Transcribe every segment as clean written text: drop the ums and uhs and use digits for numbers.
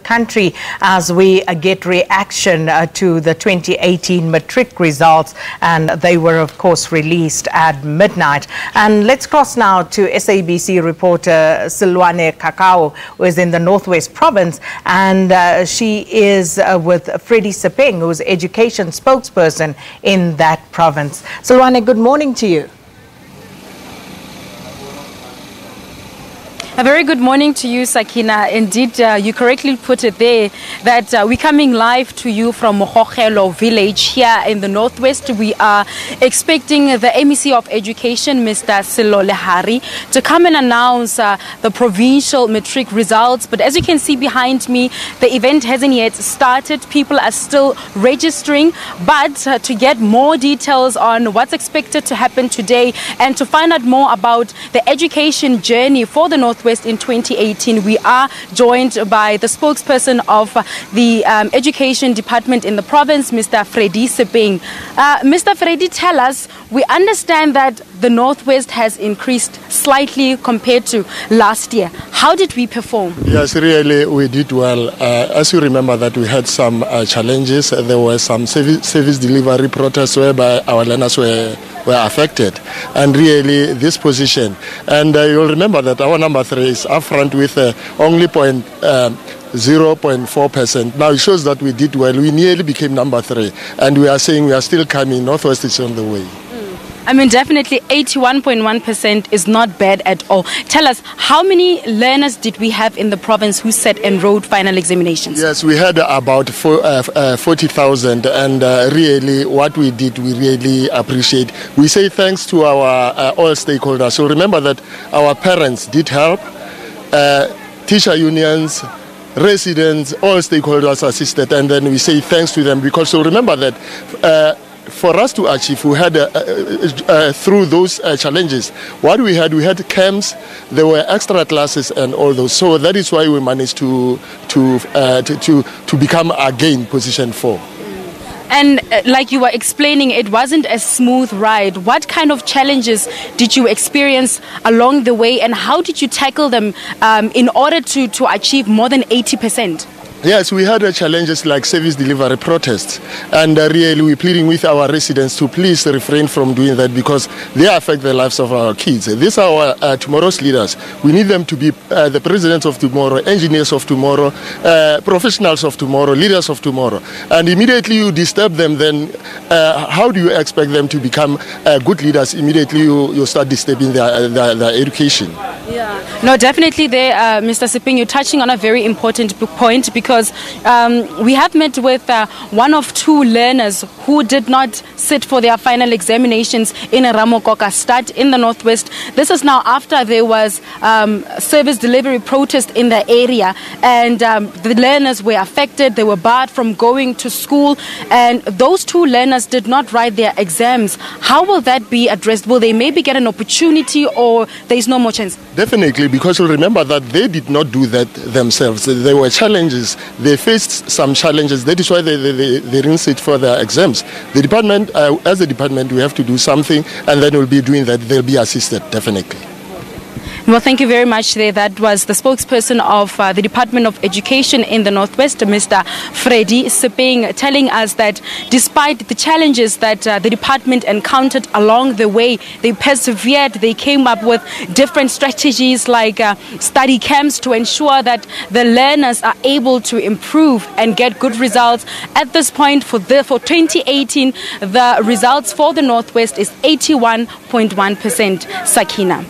country as we get reaction to the 2018 Matric results, and they were of course released at midnight. And let's cross now to SABC reporter Sellwane Khakhau, who is in the Northwest Province, and she is with Freddy Sepeng, who is Education Spokesperson in that province. Sellwane, good morning to you. A very good morning to you, Sakina. Indeed, you correctly put it there that we're coming live to you from Mogokhelo village here in the Northwest. We are expecting the MEC of Education, Mr. Sello Lehari, to come and announce the provincial matric results. But as you can see behind me, the event hasn't yet started. People are still registering. But to get more details on what's expected to happen today and to find out more about the education journey for the Northwest in 2018, we are joined by the spokesperson of the Education Department in the province, Mr. Freddy Sepeng. Mr. Freddy, tell us, we understand that the Northwest has increased slightly compared to last year. How did we perform? Yes, really, we did well. As you remember that we had some challenges. There were some service delivery protests whereby our learners were affected, and really this position, and you'll remember that our number 3 is up front with only 0.4%. Now it shows that we did well. We nearly became number 3, and we are saying we are still coming. Northwest is on the way. I mean, definitely 81.1% is not bad at all. Tell us, how many learners did we have in the province who sat and wrote final examinations? Yes, we had about 40,000, and really what we did, we really appreciate. We say thanks to our all stakeholders. So remember that our parents did help, teacher unions, residents, all stakeholders assisted, and then we say thanks to them, because so remember that for us to achieve, we had through those challenges, what we had camps, there were extra classes and all those. So that is why we managed to become again position 4. And like you were explaining, it wasn't a smooth ride. What kind of challenges did you experience along the way, and how did you tackle them in order to achieve more than 80%? Yes, we had challenges like service delivery protests, and really we're pleading with our residents to please refrain from doing that, because they affect the lives of our kids. These are our tomorrow's leaders. We need them to be the presidents of tomorrow, engineers of tomorrow, professionals of tomorrow, leaders of tomorrow. And immediately you disturb them, then how do you expect them to become good leaders? Immediately you start disturbing their education. Yeah, no, definitely there, Mr. Sepeng, you're touching on a very important point, because we have met with one of 2 learners who did not sit for their final examinations in Ramokoka Stad in the Northwest. This is now after there was service delivery protest in the area, and the learners were affected. They were barred from going to school, and those 2 learners did not write their exams. How will that be addressed? Will they maybe get an opportunity, or there is no more chance? Definitely, because you remember that they did not do that themselves. There were challenges. They faced some challenges. That is why they didn't sit for their exams. The department, as a department, we have to do something, and then we'll be doing that. They'll be assisted, definitely. Well, thank you very much there. That was the spokesperson of the Department of Education in the Northwest, Mr. Freddy Sepeng, telling us that despite the challenges that the department encountered along the way, they persevered. They came up with different strategies like study camps to ensure that the learners are able to improve and get good results. At this point, for 2018, the results for the Northwest is 81.1%. Sakina.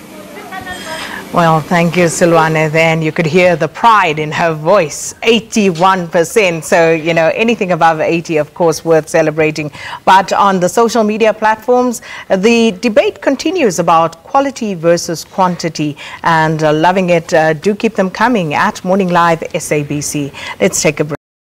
Well, thank you, Sellwane. Then you could hear the pride in her voice, 81%. So, you know, anything above 80, of course, worth celebrating. But on the social media platforms, the debate continues about quality versus quantity, and loving it. Do keep them coming at Morning Live SABC. Let's take a break.